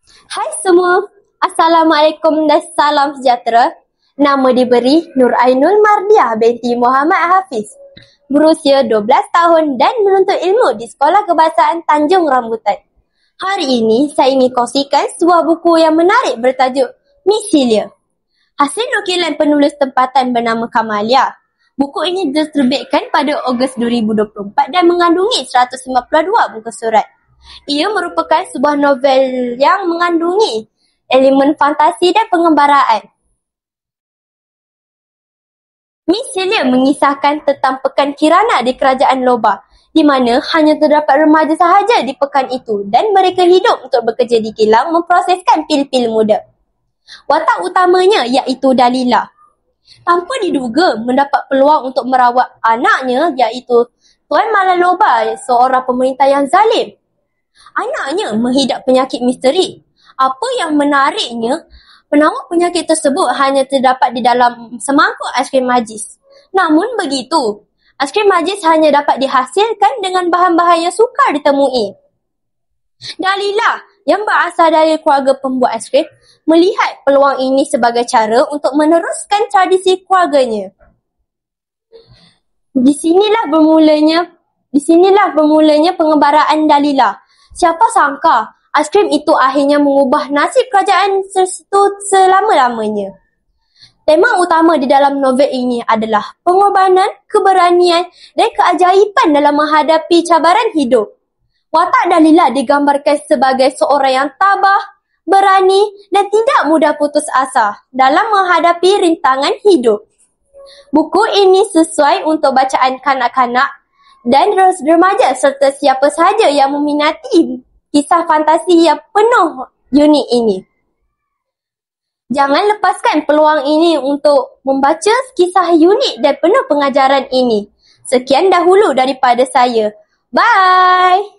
Hai semua, Assalamualaikum dan salam sejahtera. Nama diberi Nur Ainul Mardiah binti Muhammad Hafiz. Berusia 12 tahun dan menuntut ilmu di Sekolah Kebahasaan Tanjung Rambutan. Hari ini saya ingin kongsikan sebuah buku yang menarik bertajuk Miss Hilya. Hasil nukilan penulis tempatan bernama Kamalia. Buku ini diterbitkan pada Ogos 2024 dan mengandungi 152 muka surat. Ia merupakan sebuah novel yang mengandungi elemen fantasi dan pengembaraan. Miss Hilya mengisahkan tentang pekan Kirana di Kerajaan Loba, di mana hanya terdapat remaja sahaja di pekan itu dan mereka hidup untuk bekerja di kilang memproseskan pil-pil muda. Watak utamanya iaitu Dalila. Tanpa diduga mendapat peluang untuk merawat anaknya iaitu Tuan Malaloba, seorang pemerintah yang zalim. Anaknya menghidap penyakit misteri. Apa yang menariknya, penawar penyakit tersebut hanya terdapat di dalam semangkuk aiskrim majis. Namun begitu, aiskrim majis hanya dapat dihasilkan dengan bahan-bahan yang sukar ditemui. Dalila, yang berasal dari keluarga pembuat aiskrim, melihat peluang ini sebagai cara untuk meneruskan tradisi keluarganya. Di sinilah bermulanya pengembaraan Dalila. Siapa sangka aiskrim itu akhirnya mengubah nasib kerajaan itu selama-lamanya. Tema utama di dalam novel ini adalah pengorbanan, keberanian dan keajaiban dalam menghadapi cabaran hidup. Watak Dalila digambarkan sebagai seorang yang tabah, berani dan tidak mudah putus asa dalam menghadapi rintangan hidup. Buku ini sesuai untuk bacaan kanak-kanak dan remaja serta siapa sahaja yang meminati kisah fantasi yang penuh unik ini. Jangan lepaskan peluang ini untuk membaca kisah unik dan penuh pengajaran ini. Sekian dahulu daripada saya. Bye!